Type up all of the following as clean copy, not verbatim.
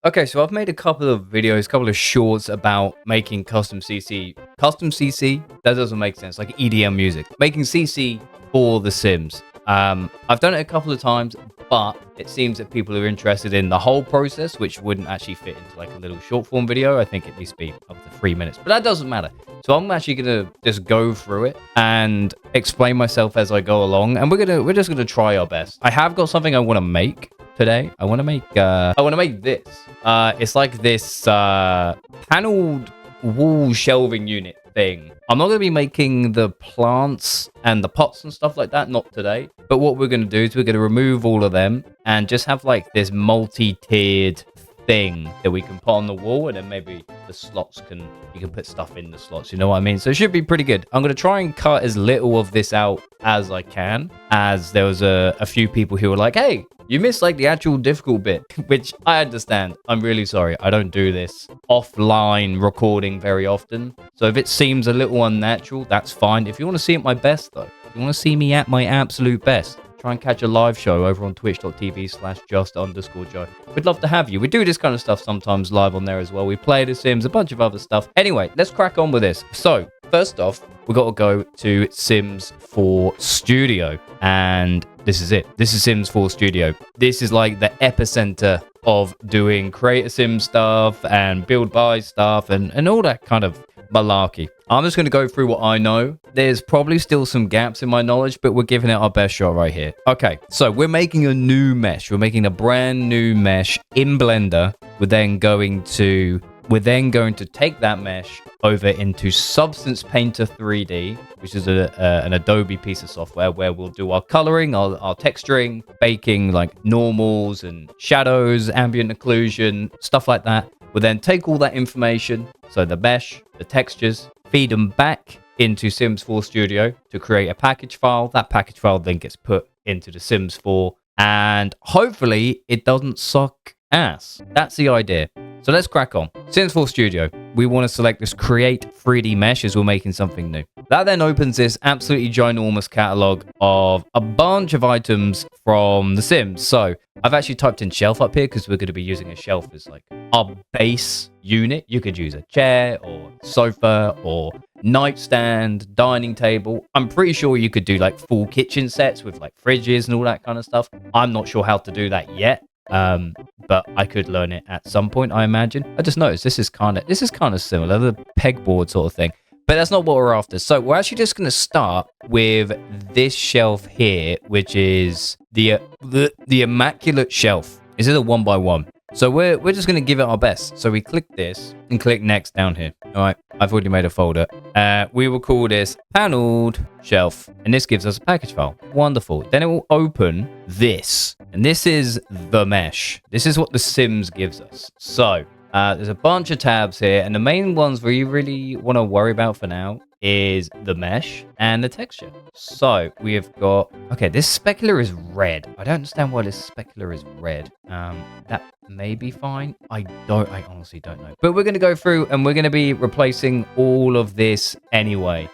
Okay, so I've made a couple of videos, couple of shorts about making custom CC. Custom CC? That doesn't make sense. Like EDM music. Making CC for The Sims. I've done it a couple of times, but it seems that people are interested in the whole process, which wouldn't actually fit into like a little short form video. I think it needs to be up to 3 minutes, but that doesn't matter. So I'm actually gonna just go through it and explain myself as I go along, and we're just gonna try our best. I have got something I want to make today. I want to make this. It's like this paneled wall shelving unit thing. I'm not going to be making the plants and the pots and stuff like that, not today. But what we're going to do is we're going to remove all of them and just have like this multi-tiered thing that we can put on the wall, and then maybe the slots you can put stuff in the slots, you know what I mean? So it should be pretty good. I'm going to try and cut as little of this out as I can, as there was a few people who were like, hey, you missed like the actual difficult bit, which I understand. I'm really sorry. I don't do this offline recording very often. So if it seems a little unnatural, that's fine. If you want to see at my best though, if you want to see me at my absolute best, try and catch a live show over on twitch.tv/just_Joe. We'd love to have you. We do this kind of stuff sometimes live on there as well. We play The Sims, a bunch of other stuff. Anyway, let's crack on with this. So, first off, we got to go to Sims 4 Studio. And this is it. This is Sims 4 Studio. This is like the epicenter of doing create a Sim stuff and build by stuff and all that kind of malarkey. I'm just going to go through what I know. There's probably still some gaps in my knowledge, but we're giving it our best shot right here. Okay, so we're making a new mesh. We're making a brand new mesh in Blender. We're then going to take that mesh over into Substance Painter 3D, which is an Adobe piece of software where we'll do our coloring, our texturing, baking like normals and shadows, ambient occlusion, stuff like that. We'll then take all that information, so the mesh, the textures, feed them back into Sims 4 Studio to create a package file. That package file then gets put into the Sims 4, and hopefully it doesn't suck ass. That's the idea. So let's crack on. Sims 4 Studio, we want to select this Create 3D Mesh as we're making something new. That then opens this absolutely ginormous catalog of a bunch of items from The Sims. So I've actually typed in shelf up here because we're going to be using a shelf as like our base unit. You could use a chair or sofa or nightstand, dining table. I'm pretty sure you could do like full kitchen sets with like fridges and all that kind of stuff. I'm not sure how to do that yet. But I could learn it at some point, I imagine. I just noticed this is kind of similar, the pegboard sort of thing. But that's not what we're after. So we're actually just going to start with this shelf here, which is the immaculate shelf. This is a 1x1. So we're just going to give it our best. So we click this and click next down here. All right, I've already made a folder. We will call this paneled shelf, and this gives us a package file. Wonderful. Then it will open this, and this is the mesh. This is what The Sims gives us. So there's a bunch of tabs here, and the main ones we really want to worry about for now is the mesh and the texture. So we have got, okay, this specular is red. I don't understand why this specular is red. That may be fine. I honestly don't know. But we're going to go through and we're going to be replacing all of this anyway.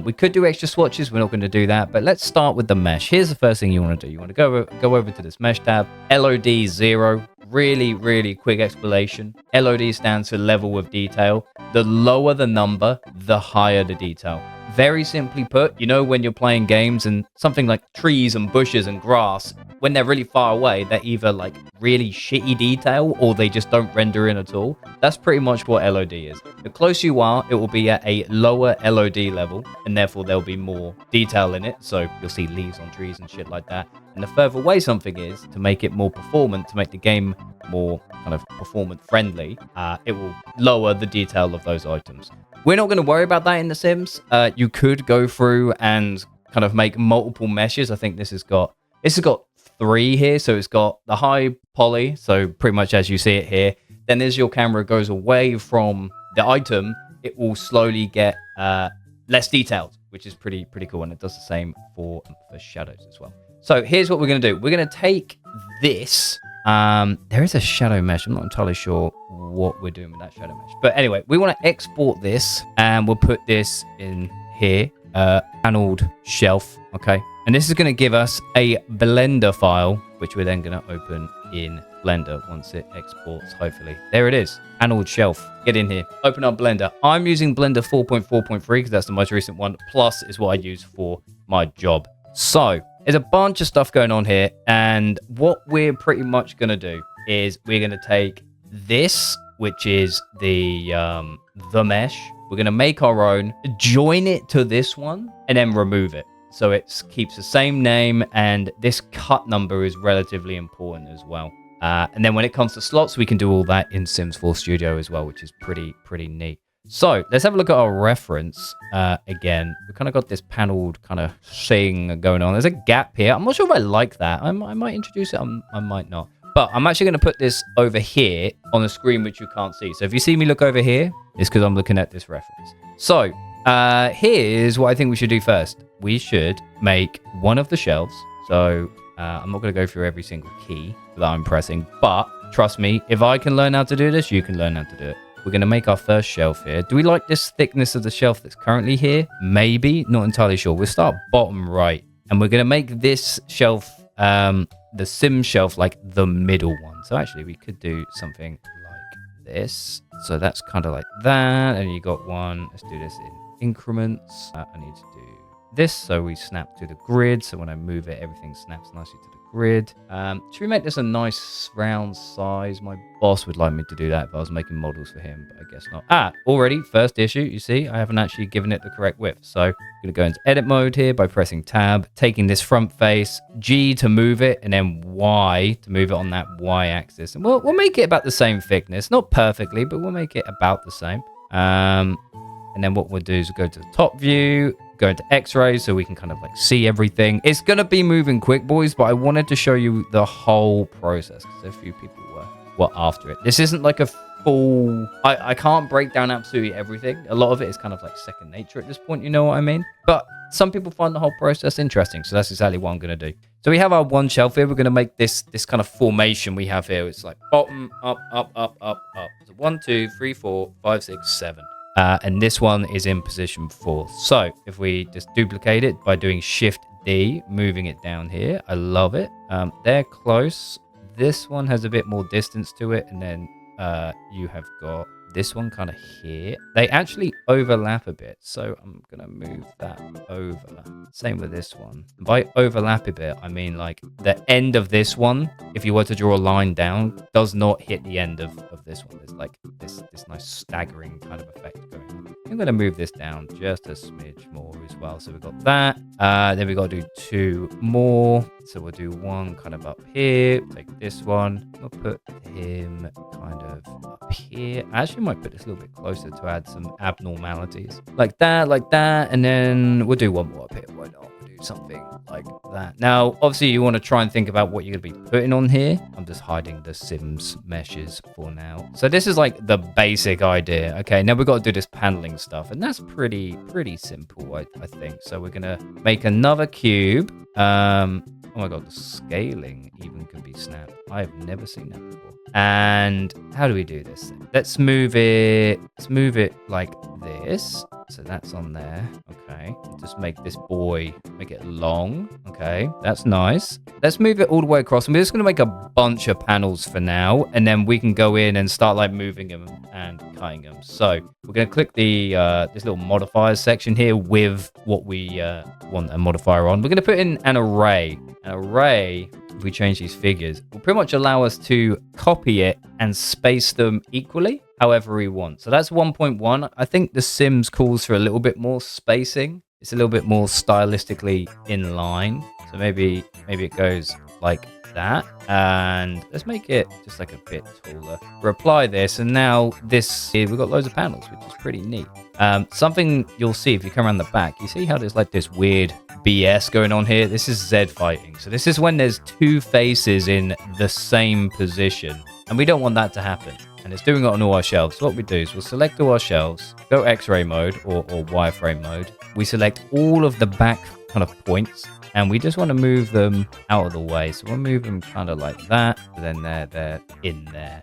We could do extra swatches. We're not going to do that, but let's start with the mesh. Here's the first thing you want to do. You want to go over to this mesh tab, LOD 0. Really, really quick explanation. LOD stands for level of detail. The lower the number, the higher the detail. Very simply put, you know, when you're playing games and something like trees and bushes and grass, when they're really far away, they're either like really shitty detail or they just don't render in at all. That's pretty much what LOD is. The closer you are, it will be at a lower LOD level, and therefore there'll be more detail in it. So you'll see leaves on trees and shit like that. And the further away something is, to make it more performant, to make the game more kind of performant friendly, it will lower the detail of those items. We're not going to worry about that in The Sims. You could go through and kind of make multiple meshes. I think this has got 3 here. So it's got the high poly, so pretty much as you see it here. Then as your camera goes away from the item, it will slowly get less detailed, which is pretty cool. And it does the same for shadows as well. So here's what we're going to do. We're going to take this. There is a shadow mesh. I'm not entirely sure what we're doing with that shadow mesh. But anyway, we want to export this, and we'll put this in here. paneled shelf. Okay. And this is going to give us a Blender file, which we're then going to open in Blender once it exports, hopefully. There it is. Paneled shelf. Get in here. Open up Blender. I'm using Blender 4.4.3 because that's the most recent one. Plus is what I use for my job. So there's a bunch of stuff going on here. And what we're pretty much going to do is we're going to take this, which is the mesh. We're going to make our own, join it to this one, and then remove it. So it keeps the same name, and this cut number is relatively important as well. And then when it comes to slots, we can do all that in Sims 4 Studio as well, which is pretty neat. So let's have a look at our reference again. We kind of got this paneled kind of thing going on. There's a gap here. I'm not sure if I like that. I might introduce it. I might not. But I'm actually going to put this over here on the screen, which you can't see. So if you see me look over here, it's because I'm looking at this reference. So here's what I think we should do first. We should make one of the shelves. So I'm not going to go through every single key that I'm pressing. But trust me, if I can learn how to do this, you can learn how to do it. We're going to make our first shelf here. Do we like this thickness of the shelf that's currently here? Maybe. Not entirely sure. We'll start bottom right. And we're going to make this shelf... the sim shelf like the middle one. So actually we could do something like this. So that's kind of like that. And you got one. Let's do this in increments. I need to do this so we snap to the grid. So when I move it, everything snaps nicely to the grid. Should we make this a nice round size? My boss would like me to do that if I was making models for him, but I guess not. Already first issue. You see, I haven't actually given it the correct width. So I'm going to go into edit mode here by pressing tab, taking this front face, G to move it, and then Y to move it on that Y axis. And we'll make it about the same thickness, not perfectly, but we'll make it about the same. And then what we'll do is we'll go to the top view, go into X-ray so we can kind of like see everything. It's going to be moving quick, boys, but I wanted to show you the whole process because a few people were after it. This isn't like a full... I can't break down absolutely everything. A lot of it is kind of like second nature at this point, you know what I mean? But some people find the whole process interesting, so that's exactly what I'm going to do. So we have our one shelf here. We're going to make this kind of formation we have here. It's like bottom, up, up, up, up, up. So 1, 2, 3, 4, 5, 6, 7. And this one is in position 4. So if we just duplicate it by doing Shift D, moving it down here, I love it. They're close. This one has a bit more distance to it, and then you have got this one kind of here. They actually overlap a bit, so I'm gonna move that over. Same with this one. By overlap a bit, I mean like the end of this one, if you were to draw a line down, does not hit the end of this one. There's like this nice staggering kind of effect going on. I'm gonna move this down just a smidge more as well. So we've got that. Then we got to do 2 more. So we'll do one kind of up here. Take this one. We'll put him kind of up here. I actually might put this a little bit closer to add some abnormalities. Like that. And then we'll do one more up here. Why not? We'll do something like that. Now, obviously, you want to try and think about what you're going to be putting on here. I'm just hiding the Sims meshes for now. So this is like the basic idea. Okay, now we've got to do this paneling stuff. And that's pretty simple, I think. So we're going to make another cube. Oh my god, the scaling even can be snapped. I have never seen that before. And how do we do this then? Let's move it like this. So that's on there. Okay. Just make this boy, make it long. Okay. That's nice. Let's move it all the way across. And we're just going to make a bunch of panels for now. And then we can go in and start like moving them and cutting them. So we're going to click the this little modifiers section here with what we want a modifier on. We're going to put in an array. An array, if we change these figures, will pretty much allow us to copy it and space them equally however we want. So that's 1.1. I think The Sims calls for a little bit more spacing. It's a little bit more stylistically in line. So maybe it goes like that. And let's make it just like a bit taller. Reply this, and now this here, we've got loads of panels, which is pretty neat. Something you'll see if you come around the back, you see how there's like this weird BS going on here? This is Z fighting. So this is when there's 2 faces in the same position, and we don't want that to happen. And it's doing it on all our shelves. So what we do is we'll select all our shelves, go X-ray mode or wireframe mode. We select all of the back kind of points, and we just want to move them out of the way. So we'll move them kind of like that, and then they're in there.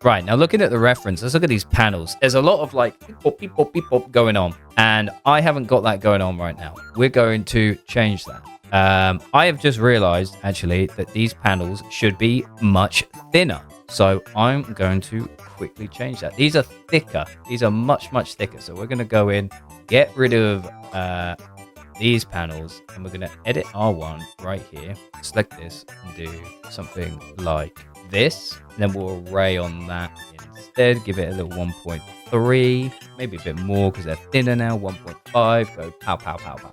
Right, now looking at the reference, let's look at these panels. There's a lot of like beep, beep, beep, beep, beep going on, and I haven't got that going on right now. We're going to change that. I have just realized actually that these panels should be much thinner. So I'm going to quickly change that. These are thicker. These are much, much thicker. So we're going to go in, get rid of these panels, and we're going to edit R1 right here. Select this and do something like this. And then we'll array on that instead. Give it a little 1.3, maybe a bit more because they're thinner now. 1.5. Go pow, pow, pow, pow, pow,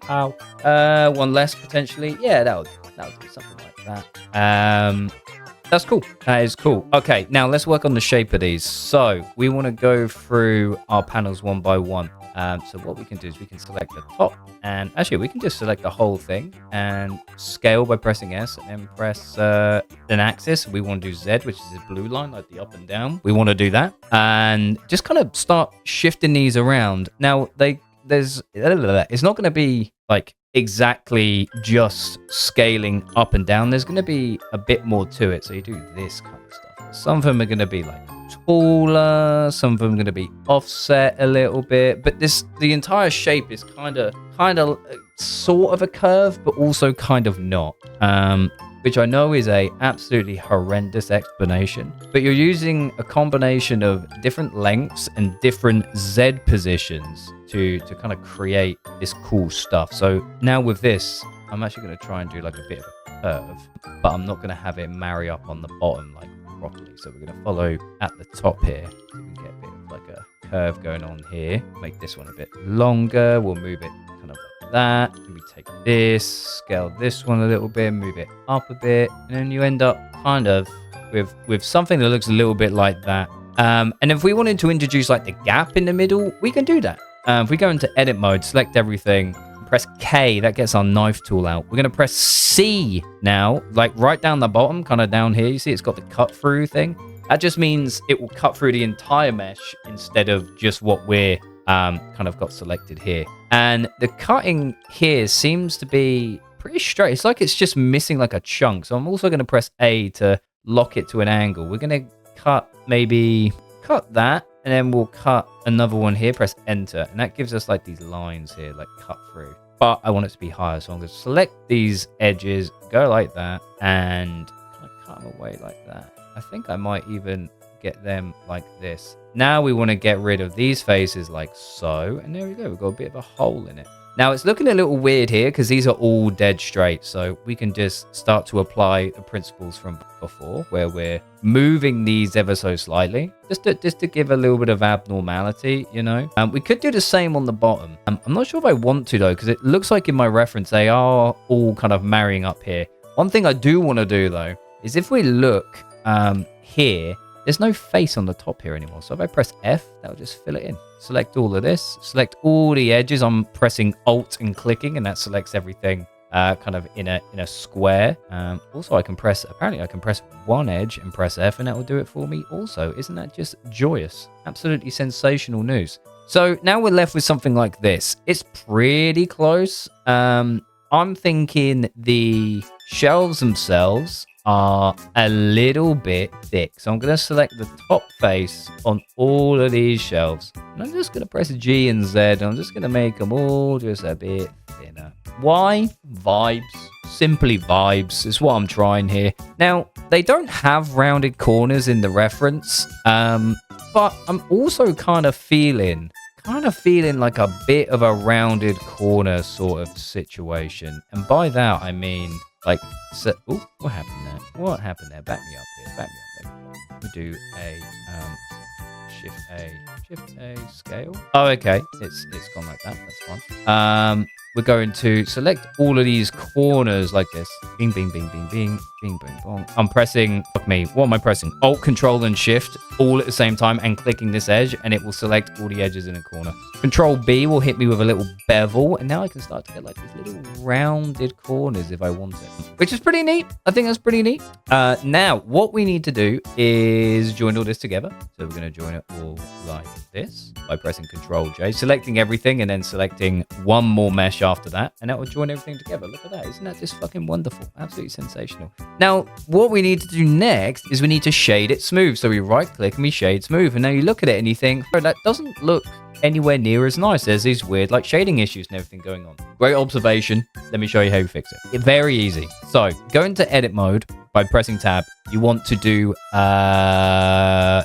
pow, pow. One less potentially. Yeah, that'll do something like that. That's cool. That is cool. Okay, now let's work on the shape of these. So we want to go through our panels one by one. So what we can do is we can select the top, and actually we can just select the whole thing and scale by pressing S, and then press an axis. We want to do Z, which is the blue line, like the up and down. We want to do that and just kind of start shifting these around. Now it's not going to be like exactly just scaling up and down. There's going to be a bit more to it. So you do this kind of stuff. Some of them are going to be like taller, some of them are going to be offset a little bit, but the entire shape is kind of sort of a curve, but also kind of not, which I know is a absolutely horrendous explanation, but you're using a combination of different lengths and different Z positions to kind of create this cool stuff. So now with this, I'm actually going to try and do like a bit of a curve, but I'm not going to have it marry up on the bottom like properly. So we're going to follow at the top here. So we can get a bit of like a curve going on here. Make this one a bit longer. We'll move it kind of like that. And we take this, scale this one a little bit, move it up a bit, and then you end up kind of with something that looks a little bit like that. And if we wanted to introduce like the gap in the middle, we can do that. If we go into edit mode, select everything, press K, that gets our knife tool out. We're going to press C now, like right down the bottom, kind of down here. You see it's got the cut through thing. That just means it will cut through the entire mesh instead of just what we're kind of got selected here. And the cutting here seems to be pretty straight. It's like it's just missing like a chunk. So I'm also going to press A to lock it to an angle. We're going to cut that. And then we'll cut another one here, press enter. And that gives us like these lines here, like cut through. But I want it to be higher. So I'm going to select these edges, go like that, and kind of cut them away like that. I think I might even get them like this. Now we want to get rid of these faces like so. And there we go. We've got a bit of a hole in it. Now it's looking a little weird here because these are all dead straight. So we can just start to apply the principles from before where we're moving these ever so slightly just to give a little bit of abnormality, you know. We could do the same on the bottom. I'm not sure if I want to though, because it looks like in my reference they are all kind of marrying up here. One thing I do want to do though is if we look here, there's no face on the top here anymore. So if I press F, that'll just fill it in. Select all of this, select all the edges. I'm pressing Alt and clicking, and that selects everything kind of in a square. Also, I can press one edge and press F, and that will do it for me also. Isn't that just joyous? Absolutely sensational news. So now we're left with something like this. It's pretty close. I'm thinking the shelves themselves are a little bit thick. So I'm going to select the top face on all of these shelves. And I'm just going to press G and Z. And I'm just going to make them all just a bit thinner. Why? Vibes. Simply vibes is what I'm trying here. Now, they don't have rounded corners in the reference. But I'm also kind of feeling like a bit of a rounded corner sort of situation. And by that, I mean, like, so, ooh, what happened there? What happened there? Back me up here. Back me up. We do a shift A scale. Oh, okay. It's gone like that. That's fine. We're going to select all of these corners like this. Bing, bing, bing, bing, bing, bing, bing, bong. I'm pressing, fuck me, what am I pressing? Alt, Control, and Shift all at the same time and clicking this edge, and it will select all the edges in a corner. Control B will hit me with a little bevel, and now I can start to get like these little rounded corners if I want it, which is pretty neat. I think that's pretty neat. Now, what we need to do is join all this together. So we're going to join it all like this by pressing Control J, selecting everything, and then selecting one more mesh after that, and that will join everything together. Look at that. Isn't that just fucking wonderful? Absolutely sensational. Now, what we need to do next is we need to shade it smooth. So we right click and we shade smooth. And now you look at it and you think, oh, that doesn't look anywhere near as nice. There's these weird like shading issues and everything going on. Great observation. Let me show you how you fix it. Very easy. So go into edit mode by pressing tab. You want to do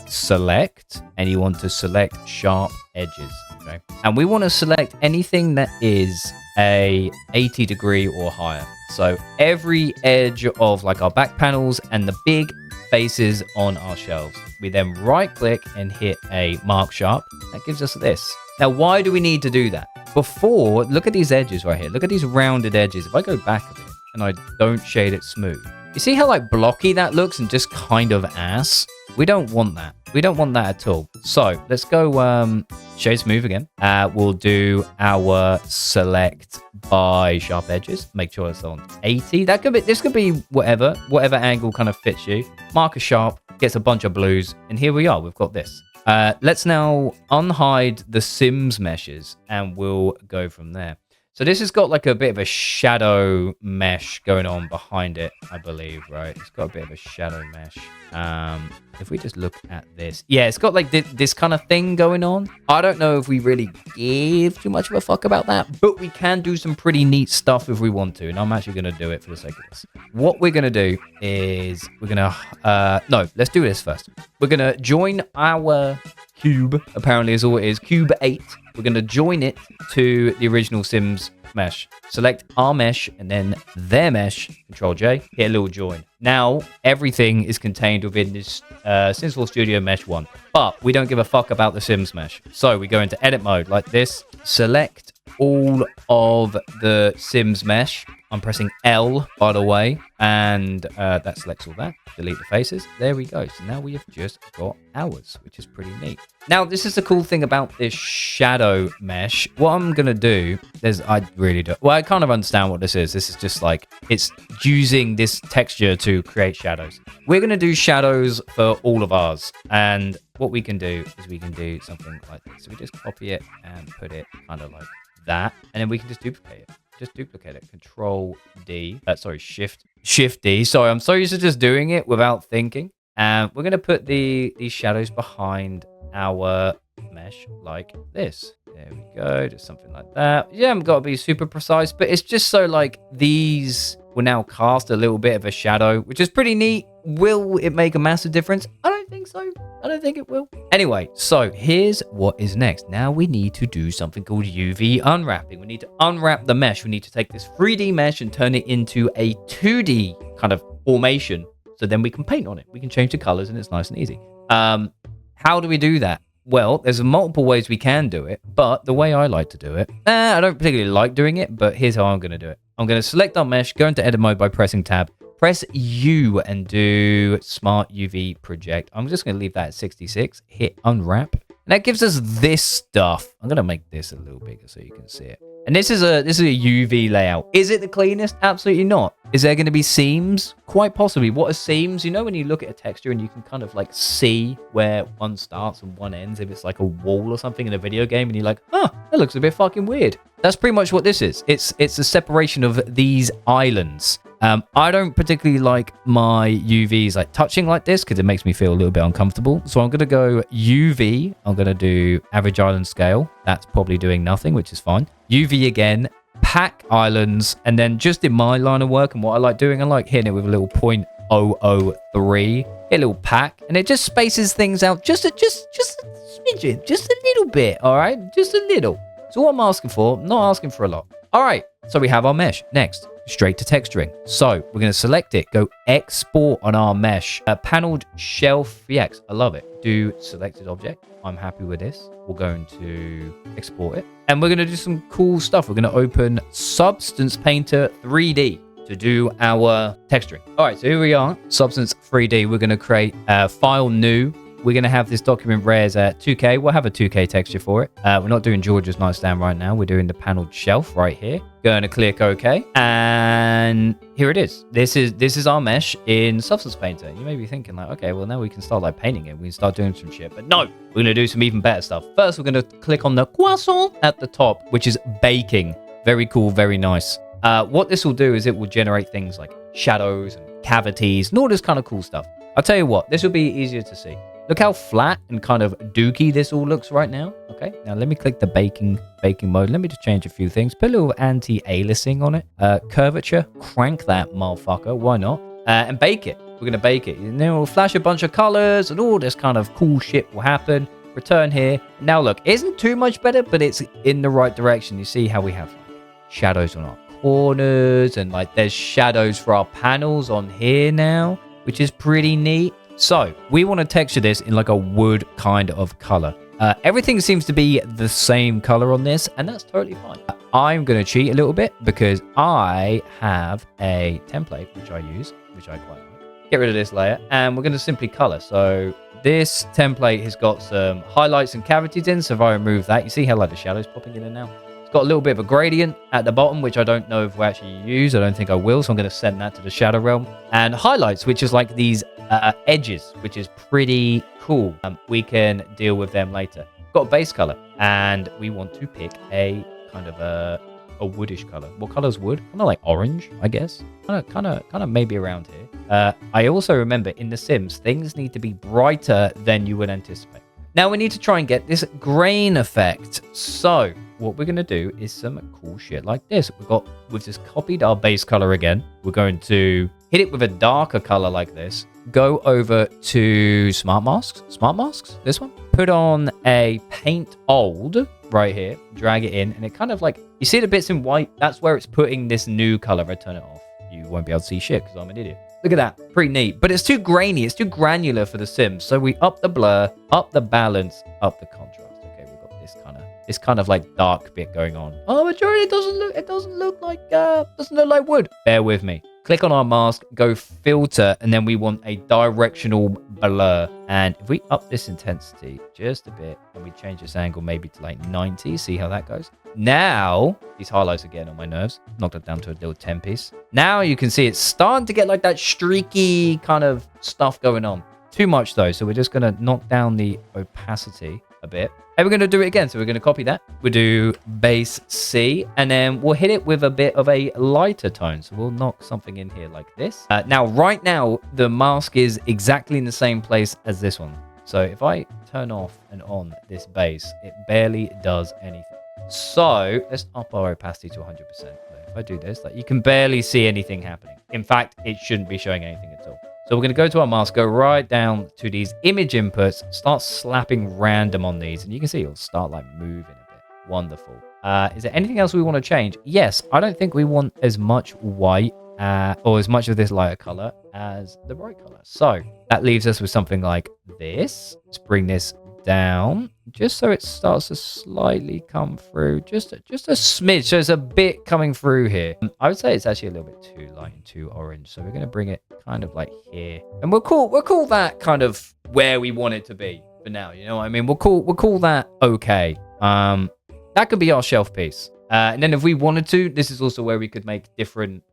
select, and you want to select sharp edges. Okay, and we want to select anything that is a 80 degree or higher. So every edge of like our back panels and the big faces on our shelves. We then right click and hit a mark sharp. That gives us this. Now, why do we need to do that? Before, look at these edges right here. Look at these rounded edges. If I go back a bit and I don't shade it smooth, you see how like blocky that looks and just kind of ass? We don't want that. We don't want that at all. So let's go shade smooth again. We'll do our select by sharp edges. Make sure it's on 80. That could be, this could be whatever angle kind of fits you. Marker sharp, gets a bunch of blues. And here we are, we've got this. Let's now unhide the Sims meshes and we'll go from there. So this has got like a bit of a shadow mesh going on behind it, I believe, right? It's got a bit of a shadow mesh. If we just look at this, yeah, it's got like this kind of thing going on. I don't know if we really give too much of a fuck about that, but we can do some pretty neat stuff if we want to, and I'm actually going to do it for the sake of this. What we're going to do is we're going to, no, let's do this first. We're going to join our cube, apparently is all it is, cube 8. We're going to join it to the original Sims mesh. Select our mesh and then their mesh, Control J, hit a little join. Now, everything is contained within this Sims 4 Studio Mesh 1, but we don't give a fuck about the Sims mesh. So we go into edit mode like this, select all of the Sims mesh. I'm pressing L, by the way, and that selects all that. Delete the faces. There we go. So now we have just got ours, which is pretty neat. Now, this is the cool thing about this shadow mesh. What I'm going to do is I really don't... Well, I kind of understand what this is. This is just like, it's using this texture to create shadows. We're going to do shadows for all of ours. And what we can do is we can do something like this. So we just copy it and put it kind of like that. And then we can just duplicate it. Just duplicate it. Control D. Sorry, Shift D. Sorry, I'm so used to just doing it without thinking. And we're going to put these shadows behind our mesh like this. There we go. Just something like that. You haven't got to be super precise, but it's just so like these will now cast a little bit of a shadow, which is pretty neat. Will it make a massive difference? I don't think so. I don't think it will. Anyway, so here's what is next. Now we need to do something called UV unwrapping. We need to unwrap the mesh. We need to take this 3D mesh and turn it into a 2D kind of formation. So then we can paint on it. We can change the colors and it's nice and easy. How do we do that? Well, there's multiple ways we can do it, but the way I like to do it, I don't particularly like doing it, but here's how I'm going to do it. I'm going to select our mesh, go into edit mode by pressing tab, press U and do Smart UV Project. I'm just going to leave that at 66, hit unwrap. And that gives us this stuff. I'm going to make this a little bigger so you can see it. And this is a UV layout. Is it the cleanest? Absolutely not. Is there going to be seams? Quite possibly. What are seams? You know when you look at a texture and you can kind of like see where one starts and one ends, if it's like a wall or something in a video game and you're like, huh, that looks a bit fucking weird. That's pretty much what this is. It's a separation of these islands. I don't particularly like my UVs like touching like this because it makes me feel a little bit uncomfortable. So I'm going to go UV. I'm going to do average island scale. That's probably doing nothing, which is fine. UV again, pack islands. And then just in my line of work and what I like doing, I like hitting it with a little 0.003, hit a little pack, and it just spaces things out just a smidgen, just a little bit. All right, just a little. So what I'm asking for, not asking for a lot. All right, so we have our mesh. Next, straight to texturing. So we're going to select it, go export on our mesh, paneled shelf VX. I love it. Do selected object. I'm happy with this. We're going to export it. And we're going to do some cool stuff. We're going to open Substance Painter 3D to do our texturing. All right, so here we are, Substance 3D. We're going to create a file new. We're going to have this document res at 2K. We'll have a 2K texture for it. We're not doing George's nightstand right now. We're doing the paneled shelf right here. Going to click OK. And here it is. This is our mesh in Substance Painter. You may be thinking like, okay, well now we can start like painting it. We can start doing some shit. But no, we're going to do some even better stuff. First, we're going to click on the croissant at the top, which is baking. Very cool, very nice. What this will do is it will generate things like shadows and cavities and all this kind of cool stuff. I'll tell you what, this will be easier to see. Look how flat and kind of dooky this all looks right now. Okay, now let me click the baking mode. Let me just change a few things. Put a little anti-aliasing on it. Curvature, crank that motherfucker. Why not? And bake it. We're going to bake it. And then we'll flash a bunch of colors and all this kind of cool shit will happen. Return here. Now look, it isn't too much better, but it's in the right direction. You see how we have like shadows on our corners and like there's shadows for our panels on here now, which is pretty neat. So we want to texture this in like a wood kind of color. Everything seems to be the same color on this, and that's totally fine. I'm going to cheat a little bit because I have a template which I use, which I quite like. Get rid of this layer, and we're going to simply color. So this template has got some highlights and cavities in, so if I remove that, you see how like the shadows popping in and out? It's got a little bit of a gradient at the bottom, which I don't know if we actually use. I don't think I will, so I'm going to send that to the shadow realm. And highlights, which is like these edges, which is pretty cool. We can deal with them later. Got a base color, and we want to pick a kind of a woodish color. What color's wood? Kind of like orange, I guess. Kind of maybe around here. I also remember in The Sims, things need to be brighter than you would anticipate. Now we need to try and get this grain effect. So what we're going to do is some cool shit like this. We've just copied our base color again. We're going to hit it with a darker color like this. Go over to smart masks, this one. Put on a paint old right here, drag it in, and it kind of like, you see the bits in white? That's where it's putting this new color. If I turn it off, you won't be able to see shit because I'm an idiot. Look at that, pretty neat. But it's too grainy, it's too granular for The Sims. So we up the blur, up the balance, up the contrast. Okay, we've got this kind of like dark bit going on. Oh, majority, it doesn't look like wood. Bear with me. Click on our mask, go filter, and then we want a directional blur. And if we up this intensity just a bit, and we change this angle maybe to like 90, see how that goes. Now, these highlights are getting on my nerves. Knocked it down to a little 10 piece. Now you can see it's starting to get like that streaky kind of stuff going on. Too much though, so we're just going to knock down the opacity a bit. And we're going to do it again. So we're going to copy that. We'll do base C, and then we'll hit it with a bit of a lighter tone. So we'll knock something in here like this. Now, right now, the mask is exactly in the same place as this one. So if I turn off and on this base, it barely does anything. So let's up our opacity to 100%. If I do this, like you can barely see anything happening. In fact, it shouldn't be showing anything at all. So we're going to go to our mask, go right down to these image inputs, start slapping random on these, and you can see it'll start like moving a bit. Wonderful. Is there anything else we want to change? Yes, I don't think we want as much white or as much of this lighter color as the bright color. So that leaves us with something like this. Let's bring this down just so it starts to slightly come through, just a smidge, so there's a bit coming through here. I would say it's actually a little bit too light and too orange, so we're going to bring it kind of like here, and we'll call that kind of where we want it to be for now, you know what I mean? We'll call that okay. That could be our shelf piece, and then if we wanted to, this is also where we could make different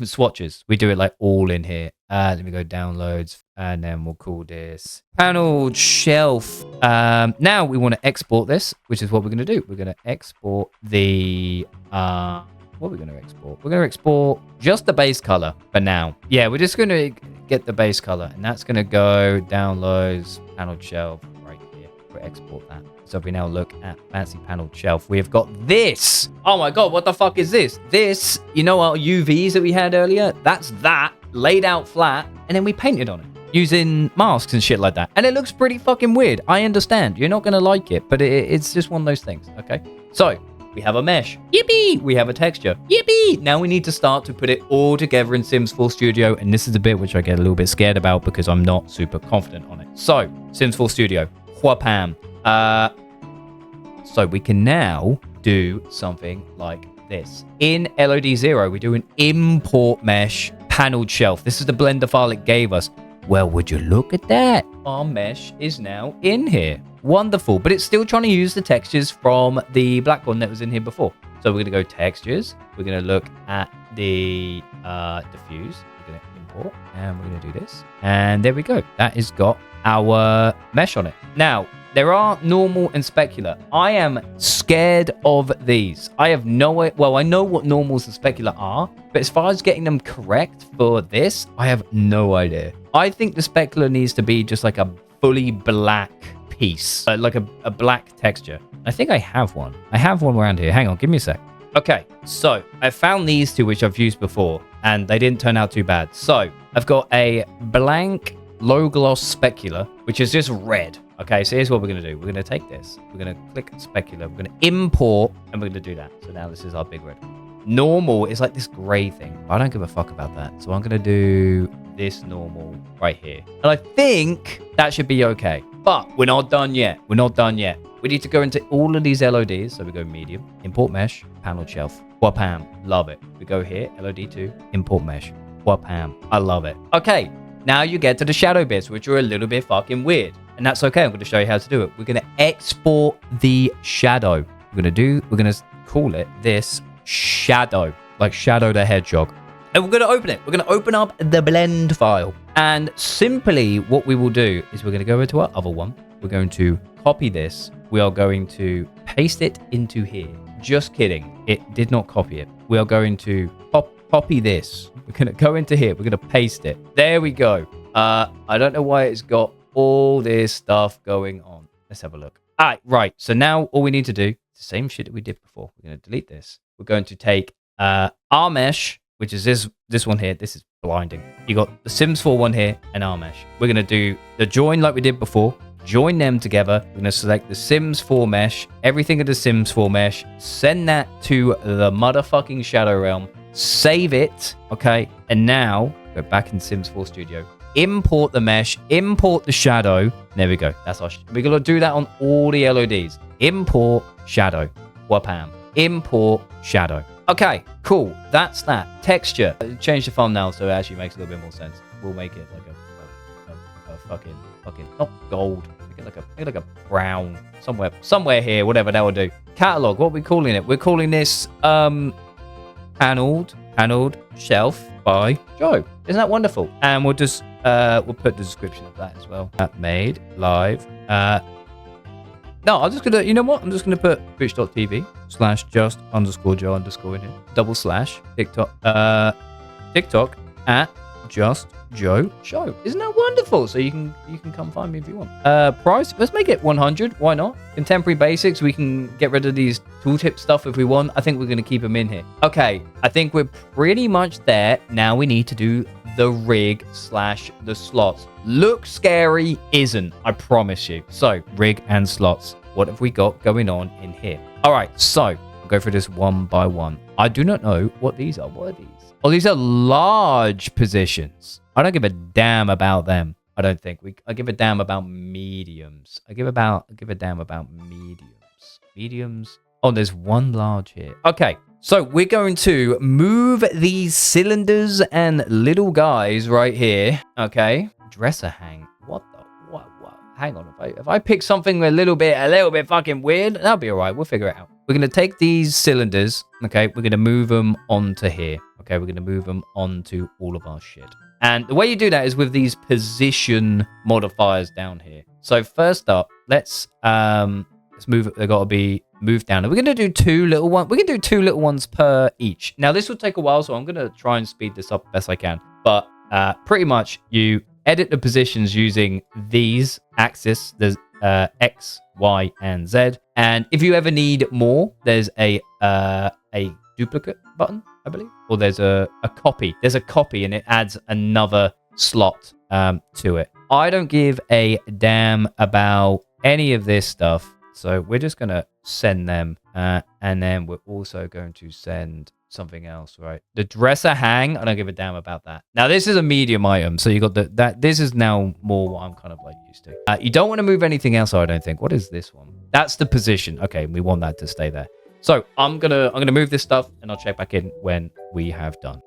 swatches. We do it like all in here. Let me go downloads, and then we'll call this paneled shelf. Now we want to export this, which is what we're going to do. We're going to export the what are we going to export? We're going to export just the base color for now. Yeah, we're just going to get the base color, and that's going to go downloads, paneled shelf right here. We'll export that. So if we now look at fancy paneled shelf, we've got this. Oh my God, what the fuck is this? This, you know our UVs that we had earlier? That's that laid out flat, and then we painted on it using masks and shit like that. And it looks pretty fucking weird. I understand. You're not going to like it, but it's just one of those things, okay? So we have a mesh. Yippee! We have a texture. Yippee! Now we need to start to put it all together in Sims 4 Studio, and this is the bit which I get a little bit scared about because I'm not super confident on it. So, Sims 4 Studio. Whapam. So we can now do something like this. In LOD0, we do an import mesh paneled shelf. This is the Blender file it gave us. Well, would you look at that? Our mesh is now in here. Wonderful, but it's still trying to use the textures from the black one that was in here before. So we're going to go textures. We're going to look at the diffuse. We're going to import, and we're going to do this. And there we go. That has got our mesh on it. Now, there are normal and specular. I am scared of these. I have no idea. Well, I know what normals and specular are, but as far as getting them correct for this, I have no idea. I think the specular needs to be just like a fully black piece, like a black texture. I think I have one. I have one around here. Hang on, give me a sec. Okay, so I found these two, which I've used before, and they didn't turn out too bad. So I've got a blank low gloss specular, which is just red. Okay, so here's what we're going to do. We're going to take this. We're going to click specular. We're going to import, and we're going to do that. So now this is our big red one. Normal is like this gray thing. I don't give a fuck about that. So I'm going to do this normal right here. And I think that should be okay. But we're not done yet. We're not done yet. We need to go into all of these LODs. So we go medium, import mesh, panel shelf, wapam, love it. We go here, LOD2, import mesh, wapam, I love it. Okay, now you get to the shadow bits, which are a little bit fucking weird. And that's okay. I'm going to show you how to do it. We're going to export the shadow. We're going to call it this shadow, like Shadow the Hedgehog. And we're going to open it. We're going to open up the blend file. And simply what we will do is we're going to go into our other one. We're going to copy this. We are going to paste it into here. Just kidding. It did not copy it. We are going to copy this. We're going to go into here. We're going to paste it. There we go. I don't know why it's got all this stuff going on. Let's have a look. All right, right. So now all we need to do is the same shit that we did before. We're going to delete this. We're going to take our mesh, which is this one here. This is blinding. You got the Sims 4 one here and our mesh. We're going to do the join like we did before. Join them together. We're going to select the Sims 4 mesh, everything of the Sims 4 mesh, send that to the motherfucking Shadow Realm, save it, okay? And now, go back in Sims 4 Studio, import the mesh, import the shadow. There we go. That's our... We're going to do that on all the LODs. Import shadow. Wapam. Import shadow. Okay, cool. That's that. Texture. Change the thumbnail so it actually makes a little bit more sense. We'll make it like a fucking not gold. Make it like a brown somewhere here. Whatever that will do. Catalog. What are we calling it? We're calling this paneled shelf by Joe. Isn't that wonderful? And we'll just we'll put the description of that as well. Made live. No, I'm just gonna, you know what? I'm just gonna put twitch.tv/just_Joe_ in here. /TikTok at just Joe Show. Isn't that wonderful? So you can come find me if you want. Price, let's make it 100. Why not? Contemporary basics. We can get rid of these tooltip stuff if we want. I think we're gonna keep them in here. Okay, I think we're pretty much there. Now we need to do the rig / the slots. Look scary, isn't, I promise you. So rig and slots. What have we got going on in here? All right, so we'll go through this one by one. I do not know what these are. What are these? Oh, these are large positions. I don't give a damn about them. I don't think. I give a damn about mediums. I give a damn about mediums. Mediums. Oh, there's one large here. Okay, so we're going to move these cylinders and little guys right here. Okay, dresser hang. What the? What? Hang on. If I pick something a little bit fucking weird, that'll be all right. We'll figure it out. We're going to take these cylinders. Okay, we're going to move them onto here. Okay, we're going to move them onto all of our shit. And the way you do that is with these position modifiers down here. So first up, let's move it. They've got to be moved down. And we're going to do two little ones. We can do two little ones per each. Now, this will take a while, so I'm going to try and speed this up best I can. But pretty much, you edit the positions using these axes. There's X, Y, and Z. And if you ever need more, there's a duplicate button, I believe. Or there's a copy. There's a copy, and it adds another slot to it. I don't give a damn about any of this stuff. So we're just going to send them. And then we're also going to send something else, right? The dresser hang, I don't give a damn about that. Now, this is a medium item. So you got this is now more what I'm kind of like used to. You don't want to move anything else, I don't think. What is this one? That's the position. Okay, we want that to stay there. So I'm gonna move this stuff, and I'll check back in when we have done.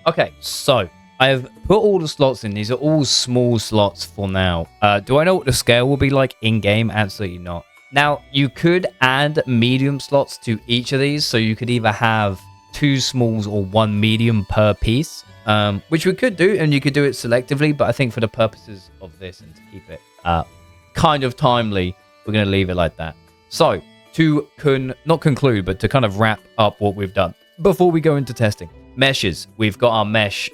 Okay, so I have put all the slots in. These are all small slots for now. Do I know what the scale will be like in-game? Absolutely not. Now, you could add medium slots to each of these, so you could either have 2 smalls or 1 medium per piece, which we could do, and you could do it selectively, but I think for the purposes of this and to keep it kind of timely, we're going to leave it like that. So, to not conclude, but to kind of wrap up what we've done before we go into testing. Meshes. We've got our mesh,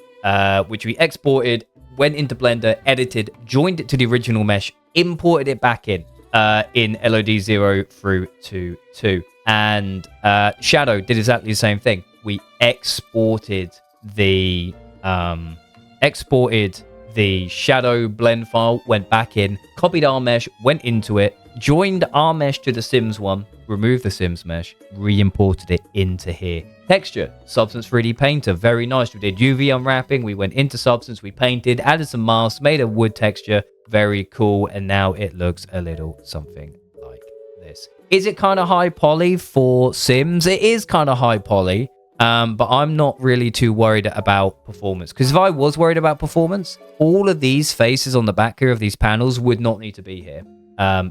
which we exported, went into Blender, edited, joined it to the original mesh, imported it back in LOD 0 through to 2. And Shadow did exactly the same thing. We exported the Shadow blend file, went back in, copied our mesh, went into it, joined our mesh to the Sims one, removed the Sims mesh, re-imported it into here. Texture, Substance 3D Painter, very nice. We did UV unwrapping, we went into Substance, we painted, added some masks, made a wood texture, very cool, and now it looks a little something like this. Is it kind of high poly for Sims? It is kind of high poly, but I'm not really too worried about performance, because if I was worried about performance, all of these faces on the back here of these panels would not need to be here.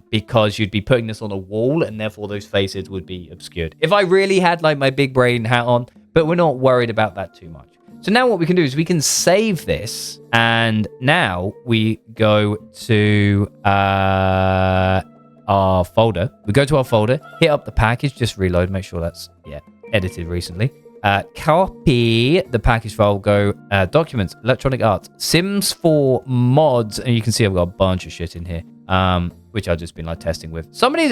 Because you'd be putting this on a wall and therefore those faces would be obscured. If I really had like my big brain hat on, but we're not worried about that too much. So now what we can do is we can save this, and now we go to our folder. We go to our folder, hit up the package, just reload, make sure that's, edited recently. Copy the package file, go documents, electronic arts, Sims 4 mods, and you can see I've got a bunch of shit in here. Which I've just been like testing with.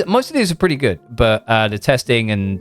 Most of these are pretty good, but the testing and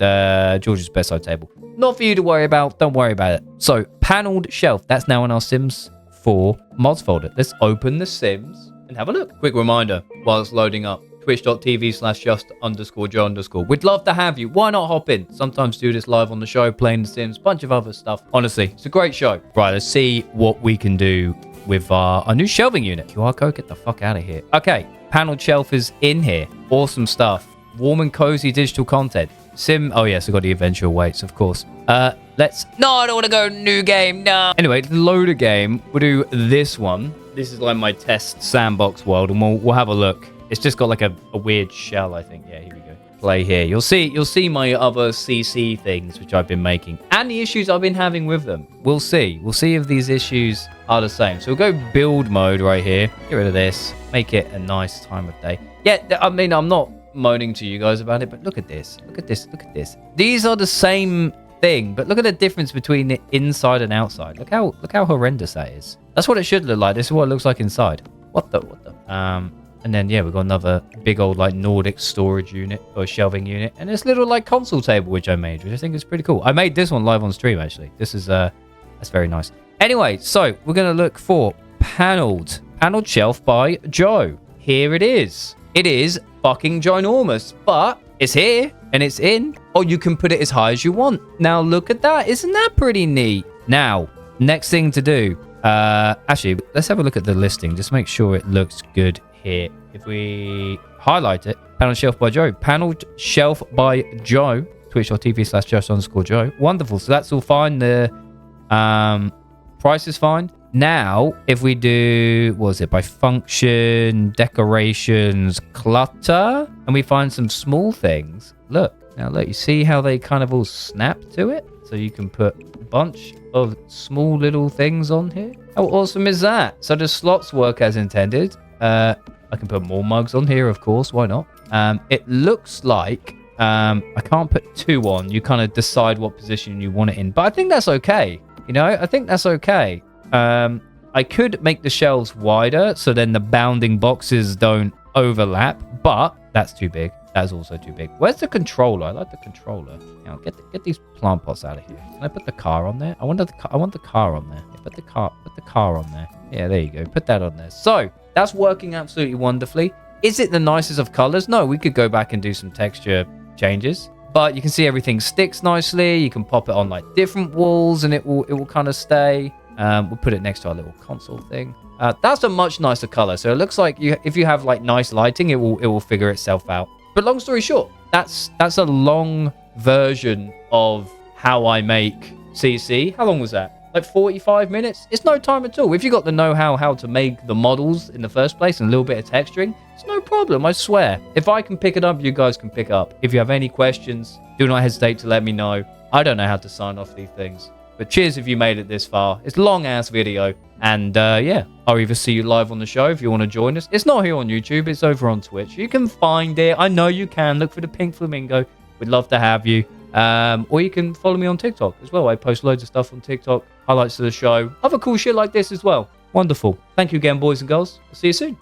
George's bedside table, not for you to worry about. Don't worry about it. So paneled shelf, that's now in our Sims 4 mods folder. Let's open the Sims and have a look. Quick reminder while it's loading up, twitch.tv/just_joe_. We'd love to have you. Why not hop in? Sometimes do this live on the show, playing the Sims, bunch of other stuff. Honestly, it's a great show. Right, let's see what we can do with our new shelving unit. QR code, get the fuck out of here. Okay, paneled shelf is in here. Awesome stuff. Warm and cozy digital content. Oh yes, I got the eventual weights, of course. No, I don't want to go new game, no. Anyway, load a game. We'll do this one. This is like my test sandbox world, and we'll have a look. It's just got like a weird shell, I think. Yeah, here we go. Play here. You'll see my other CC things which I've been making and the issues I've been having with them. We'll see if these issues are the same. So we'll go build mode right here. Get rid of this. Make it a nice time of day. Yeah, I mean, I'm not moaning to you guys about it, but look at this. Look at this. Look at this. These are the same thing, but look at the difference between the inside and outside. Look how horrendous that is. That's what it should look like. This is what it looks like inside. What the? And then, yeah, we've got another big old, like, Nordic storage unit or shelving unit. And this little, like, console table, which I made, which I think is pretty cool. I made this one live on stream, actually. This is, that's very nice. Anyway, so we're going to look for paneled shelf by Joe. Here it is. It is fucking ginormous, but it's here and it's in. Or you can put it as high as you want. Now, look at that. Isn't that pretty neat? Now, next thing to do. Actually, let's have a look at the listing. Just make sure it looks good here. If we highlight it, paneled shelf by Joe. Paneled shelf by Joe. Twitch.tv/just_Joe. Wonderful. So that's all fine. The price is fine. Now, if we do, what was it? By function, decorations, clutter, and we find some small things. Look. Now, look. You see how they kind of all snap to it? So you can put a bunch of small little things on here. How awesome is that? So the slots work as intended. I can put more mugs on here, of course. Why not? It looks like I can't put 2 on. You kind of decide what position you want it in. But I think that's okay. You know, I think that's okay. I could make the shelves wider so then the bounding boxes don't overlap. But that's too big. That's also too big. Where's the controller? I like the controller. Now get these plant pots out of here. Can I put the car on there? I want the car on there. Yeah, put the car on there. Yeah, there you go. Put that on there. So that's working absolutely wonderfully. Is it the nicest of colors? No, we could go back and do some texture changes. But you can see everything sticks nicely. You can pop it on like different walls and it will kind of stay. We'll put it next to our little console thing. That's a much nicer color. So it looks like if you have like nice lighting, it will figure itself out. But long story short, that's a long version of how I make CC. How long was that? like 45 minutes. It's no time at all. If you got the know-how how to make the models in the first place and a little bit of texturing, it's no problem, I swear. If I can pick it up, you guys can pick it up. If you have any questions, do not hesitate to let me know. I don't know how to sign off these things. But cheers if you made it this far. It's a long-ass video. And yeah, I'll either see you live on the show if you want to join us. It's not here on YouTube. It's over on Twitch. You can find it. I know you can. Look for the pink flamingo. We'd love to have you. Or you can follow me on TikTok as well. I post loads of stuff on TikTok. Highlights of the show. Other cool shit like this as well. Wonderful. Thank you again, boys and girls. I'll see you soon.